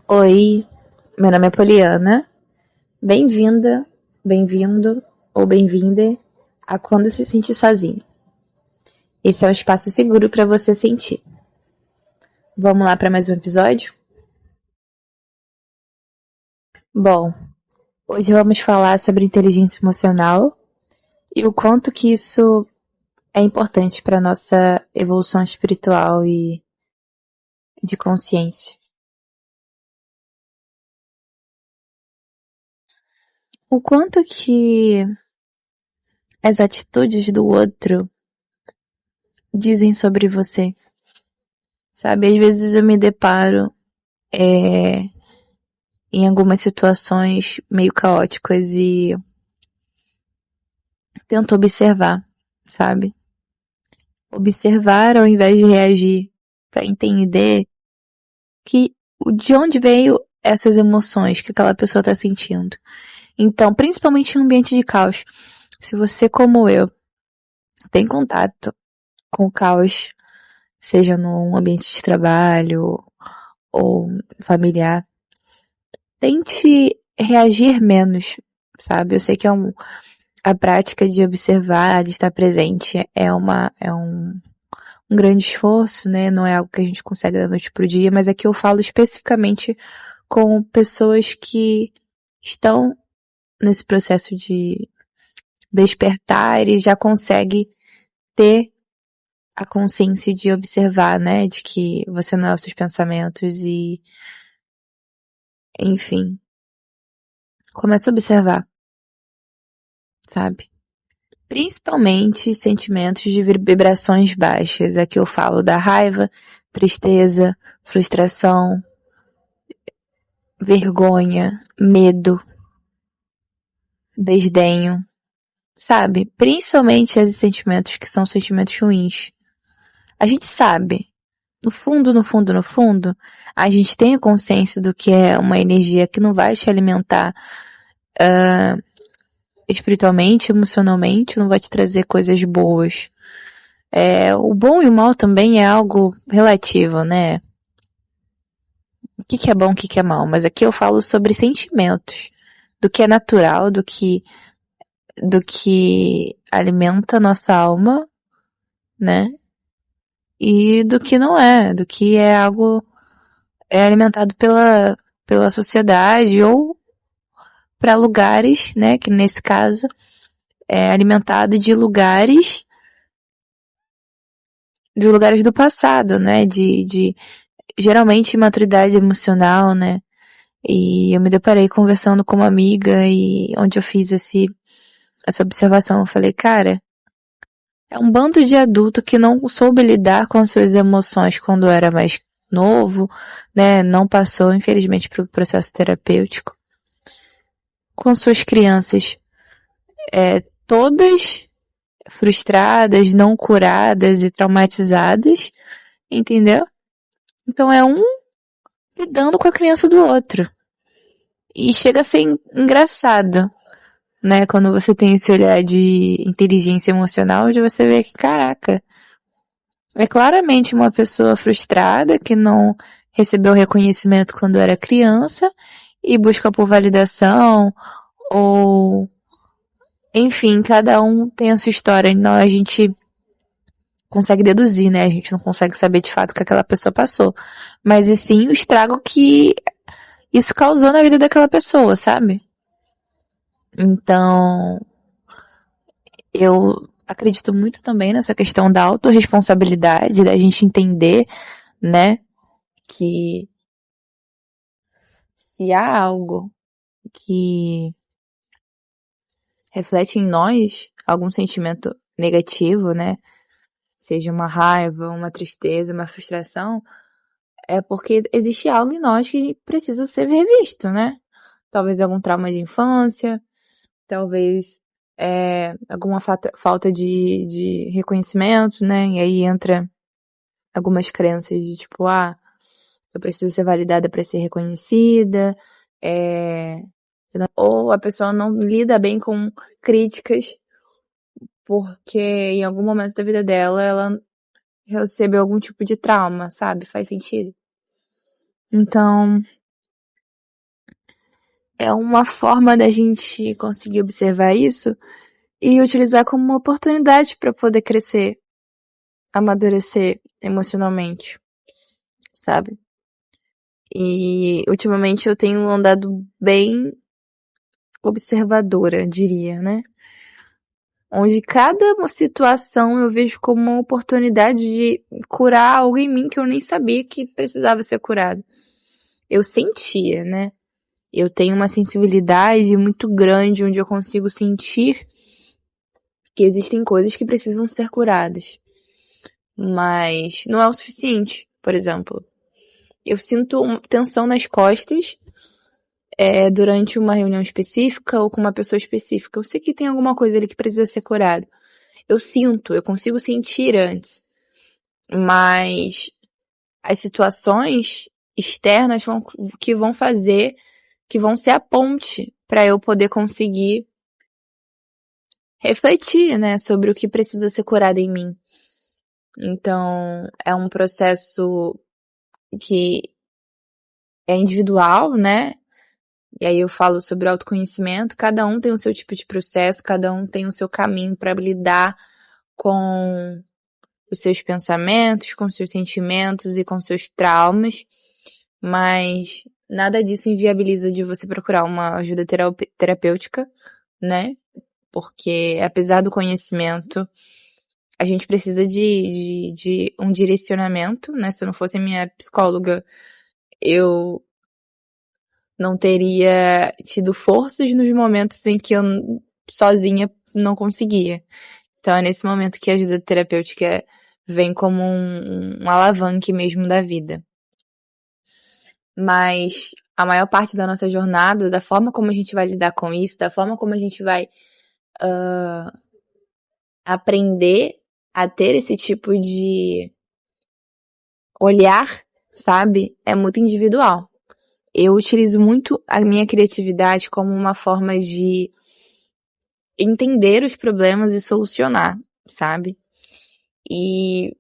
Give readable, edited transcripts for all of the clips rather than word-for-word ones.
Oi, meu nome é Poliana. Bem-vinda, bem-vindo ou bem-vinda a Quando Se Sentir Sozinho. Esse é um espaço seguro para você sentir. Vamos lá para mais um episódio? Bom, hoje vamos falar sobre inteligência emocional e o quanto que isso é importante para nossa evolução espiritual e de consciência. O quanto que as atitudes do outro dizem sobre você. Sabe, às vezes eu me deparo em algumas situações meio caóticas e tento observar, sabe? Observar ao invés de reagir, para entender que de onde veio essas emoções que aquela pessoa está sentindo. Então, principalmente em um ambiente de caos, se você, como eu, tem contato com o caos, seja num ambiente de trabalho ou familiar, tente reagir menos, sabe? Eu sei que a prática de observar, de estar presente é um grande esforço, né? Não é algo que a gente consegue da noite pro dia, mas aqui eu falo especificamente com pessoas que estão nesse processo de despertar e já consegue ter a consciência de observar, né? De que você não é os seus pensamentos e, enfim, começa a observar, sabe? Principalmente sentimentos de vibrações baixas. Aqui eu falo da raiva, tristeza, frustração, vergonha, medo, desdenho, sabe? Principalmente esses sentimentos que são sentimentos ruins. A gente sabe, no fundo, no fundo, no fundo, a gente tem a consciência do que é uma energia que não vai te alimentar espiritualmente, emocionalmente, não vai te trazer coisas boas. O bom e o mal também é algo relativo, né? O que é bom, o que é mal, mas aqui eu falo sobre sentimentos, do que é natural, do que alimenta a nossa alma, né? E do que não é, do que é algo alimentado pela sociedade ou para lugares, né? Que nesse caso é alimentado de lugares do passado, né? De geralmente maturidade emocional, né? E eu me deparei conversando com uma amiga e onde eu fiz essa observação, eu falei, cara, é um bando de adulto que não soube lidar com as suas emoções quando era mais novo, né? Não passou, infelizmente, pelo processo terapêutico. Com suas crianças, todas frustradas, não curadas e traumatizadas, entendeu? Então é um lidando com a criança do outro. E chega a ser engraçado, né? Quando você tem esse olhar de inteligência emocional, de você ver que, caraca, é claramente uma pessoa frustrada que não recebeu reconhecimento quando era criança e busca por validação ou, enfim, cada um tem a sua história, então a gente consegue deduzir, né? A gente não consegue saber de fato o que aquela pessoa passou, mas e sim o estrago que isso causou na vida daquela pessoa, sabe? Então, eu acredito muito também nessa questão da autorresponsabilidade, da gente entender, né, que se há algo que reflete em nós algum sentimento negativo, né, seja uma raiva, uma tristeza, uma frustração, é porque existe algo em nós que precisa ser revisto, né? Talvez algum trauma de infância, talvez alguma falta de reconhecimento, né? E aí entra algumas crenças de tipo, eu preciso ser validada para ser reconhecida, ou a pessoa não lida bem com críticas porque em algum momento da vida dela ela recebeu algum tipo de trauma, sabe? Faz sentido? Então, é uma forma da gente conseguir observar isso e utilizar como uma oportunidade para poder crescer, amadurecer emocionalmente, sabe? E ultimamente eu tenho andado bem observadora, diria, né? Onde cada situação eu vejo como uma oportunidade de curar algo em mim que eu nem sabia que precisava ser curado. Eu sentia, né? Eu tenho uma sensibilidade muito grande onde eu consigo sentir que existem coisas que precisam ser curadas. Mas não é o suficiente, por exemplo. Eu sinto tensão nas costas durante uma reunião específica ou com uma pessoa específica. Eu sei que tem alguma coisa ali que precisa ser curada. Eu consigo sentir antes. Mas as situações externas que vão ser a ponte para eu poder conseguir refletir, né, sobre o que precisa ser curado em mim. Então, é um processo que é individual, né? E aí eu falo sobre autoconhecimento. Cada um tem o seu tipo de processo, cada um tem o seu caminho para lidar com os seus pensamentos, com os seus sentimentos e com os seus traumas. Mas nada disso inviabiliza de você procurar uma ajuda terapêutica, né? Porque apesar do conhecimento, a gente precisa de um direcionamento, né? Se eu não fosse minha psicóloga, eu não teria tido forças nos momentos em que eu sozinha não conseguia. Então é nesse momento que a ajuda terapêutica vem como um alavanque mesmo da vida. Mas a maior parte da nossa jornada, da forma como a gente vai lidar com isso, da forma como a gente vai aprender a ter esse tipo de olhar, sabe? É muito individual. Eu utilizo muito a minha criatividade como uma forma de entender os problemas e solucionar, sabe? E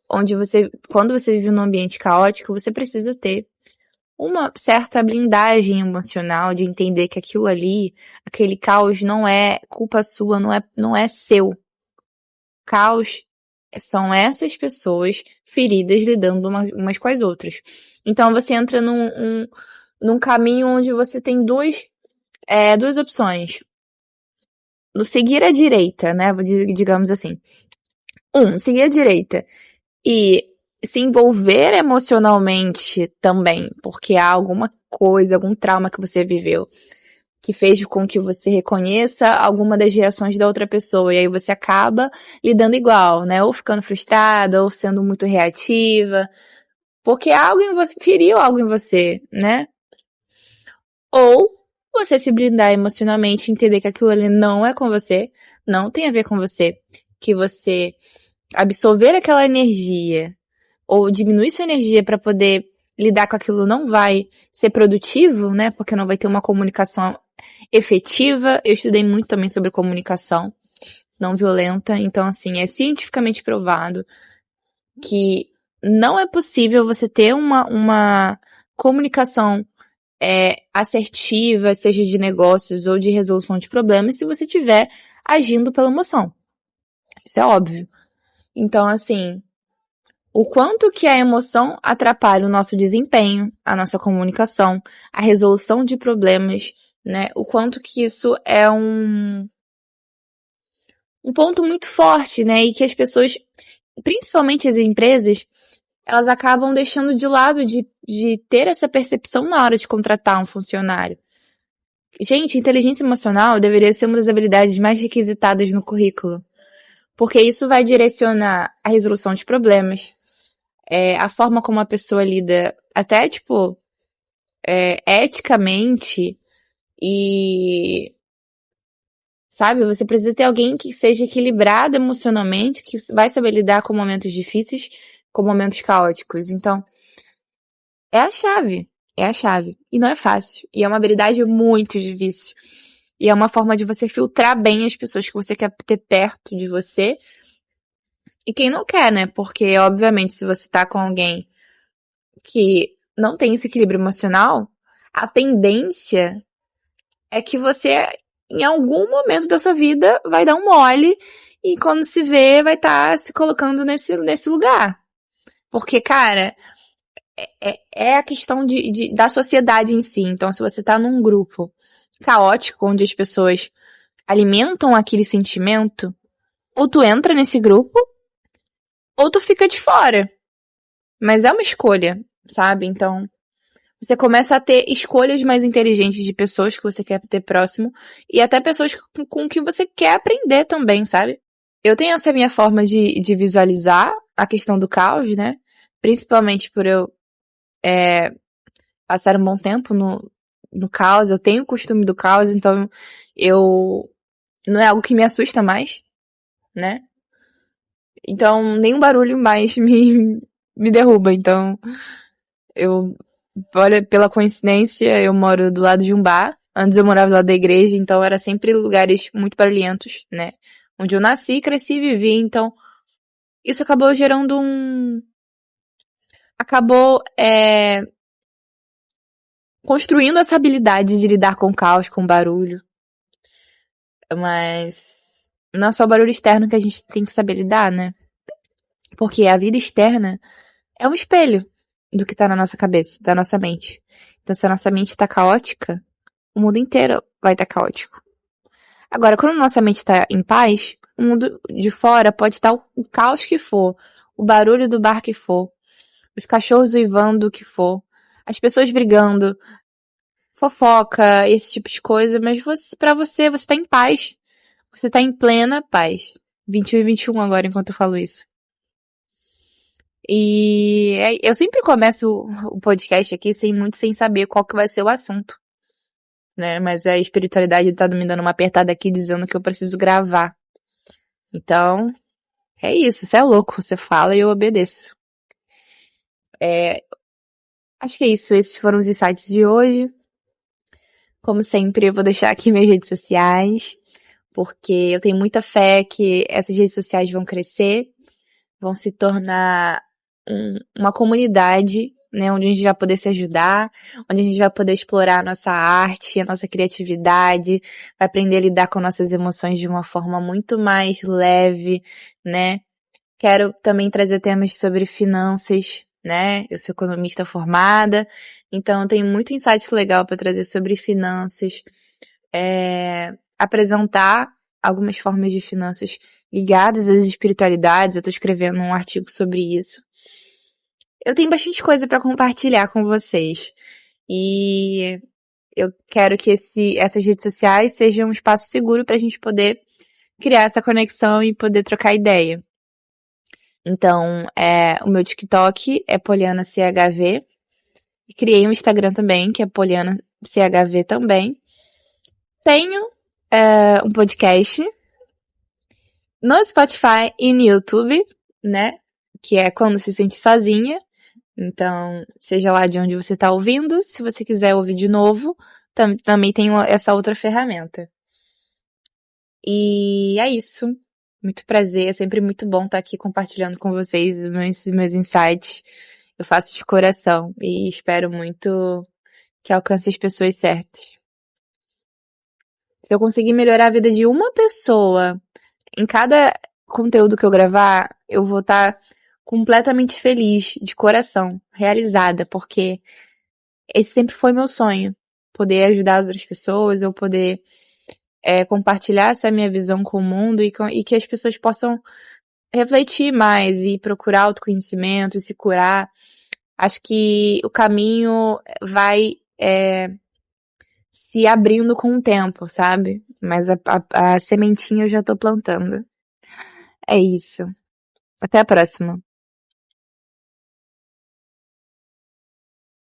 quando você vive num ambiente caótico, você precisa ter uma certa blindagem emocional de entender que aquilo ali, aquele caos não é culpa sua, não é seu. Caos são essas pessoas feridas lidando umas com as outras. Então você entra num caminho onde você tem duas opções. No seguir à direita, né? Digamos assim. Seguir à direita e se envolver emocionalmente também, porque há alguma coisa, algum trauma que você viveu que fez com que você reconheça alguma das reações da outra pessoa, e aí você acaba lidando igual, né? Ou ficando frustrada, ou sendo muito reativa, porque algo em você feriu algo em você, né? Ou você se blindar emocionalmente, entender que aquilo ali não é com você, não tem a ver com você, que você absorver aquela energia ou diminuir sua energia para poder lidar com aquilo não vai ser produtivo, né? Porque não vai ter uma comunicação efetiva. Eu estudei muito também sobre comunicação não violenta, então assim, é cientificamente provado que não é possível você ter uma comunicação assertiva, seja de negócios ou de resolução de problemas, se você estiver agindo pela emoção. Isso é óbvio. Então, assim, o quanto que a emoção atrapalha o nosso desempenho, a nossa comunicação, a resolução de problemas, né? O quanto que isso é um ponto muito forte, né? E que as pessoas, principalmente as empresas, elas acabam deixando de lado de ter essa percepção na hora de contratar um funcionário. Gente, inteligência emocional deveria ser uma das habilidades mais requisitadas no currículo. Porque isso vai direcionar a resolução de problemas, a forma como a pessoa lida, até, tipo, eticamente e... Sabe? Você precisa ter alguém que seja equilibrado emocionalmente, que vai saber lidar com momentos difíceis, com momentos caóticos. Então, é a chave. É a chave. E não é fácil. E é uma habilidade muito difícil. E é uma forma de você filtrar bem as pessoas que você quer ter perto de você. E quem não quer, né? Porque, obviamente, se você tá com alguém que não tem esse equilíbrio emocional, a tendência é que você, em algum momento da sua vida, vai dar um mole e quando se vê, vai estar se colocando nesse lugar. Porque, cara, é a questão da sociedade em si. Então, se você tá num grupo caótico, onde as pessoas alimentam aquele sentimento, ou tu entra nesse grupo, ou tu fica de fora. Mas é uma escolha, sabe? Então, você começa a ter escolhas mais inteligentes de pessoas que você quer ter próximo e até pessoas com que você quer aprender também, sabe? Eu tenho essa minha forma de visualizar a questão do caos, né? Principalmente por eu passar um bom tempo no caos. Eu tenho o costume do caos, então eu não é algo que me assusta mais, né? Então, nenhum barulho mais me derruba. Então, eu, olha, pela coincidência, eu moro do lado de um bar. Antes eu morava do lado da igreja, então era sempre lugares muito barulhentos, né? Onde eu nasci, cresci e vivi. Então, isso acabou gerando acabou construindo essa habilidade de lidar com caos, com barulho. Mas não é só o barulho externo que a gente tem que saber lidar, né? Porque a vida externa é um espelho do que tá na nossa cabeça, da nossa mente. Então, se a nossa mente tá caótica, o mundo inteiro vai estar caótico. Agora, quando a nossa mente tá em paz, o mundo de fora pode estar o caos que for, o barulho do bar que for, os cachorros uivando o que for, as pessoas brigando, fofoca, esse tipo de coisa, mas pra você tá em paz. Você tá em plena paz. 21 e 21 agora, enquanto eu falo isso. E eu sempre começo o podcast aqui sem saber qual que vai ser o assunto, né? Mas a espiritualidade tá me dando uma apertada aqui dizendo que eu preciso gravar. Então, é isso. Você é louco. Você fala e eu obedeço. Acho que é isso. Esses foram os insights de hoje. Como sempre, eu vou deixar aqui minhas redes sociais, porque eu tenho muita fé que essas redes sociais vão crescer, vão se tornar uma comunidade, né, onde a gente vai poder se ajudar, onde a gente vai poder explorar a nossa arte, a nossa criatividade, vai aprender a lidar com nossas emoções de uma forma muito mais leve, né? Quero também trazer temas sobre finanças, né? Eu sou economista formada, então tenho muito insight legal para trazer sobre finanças, apresentar algumas formas de finanças ligadas às espiritualidades. Eu tô escrevendo um artigo sobre isso. Eu tenho bastante coisa para compartilhar com vocês. E eu quero que essas redes sociais sejam um espaço seguro para a gente poder criar essa conexão e poder trocar ideia. Então, o meu TikTok é Poliana CHV. E criei um Instagram também, que é Poliana CHV também. Tenho um podcast no Spotify e no YouTube, né? Que é Quando Se Sente Sozinha. Então, seja lá de onde você está ouvindo, se você quiser ouvir de novo, também tem essa outra ferramenta. E é isso. Muito prazer, é sempre muito bom estar aqui compartilhando com vocês meus insights. Eu faço de coração e espero muito que alcance as pessoas certas. Se eu conseguir melhorar a vida de uma pessoa em cada conteúdo que eu gravar, eu vou estar completamente feliz, de coração, realizada, porque esse sempre foi meu sonho. Poder ajudar as outras pessoas, eu poder compartilhar essa minha visão com o mundo e que as pessoas possam refletir mais e procurar autoconhecimento e se curar. Acho que o caminho vai se abrindo com o tempo, sabe? Mas a sementinha eu já tô plantando. É isso. Até a próxima.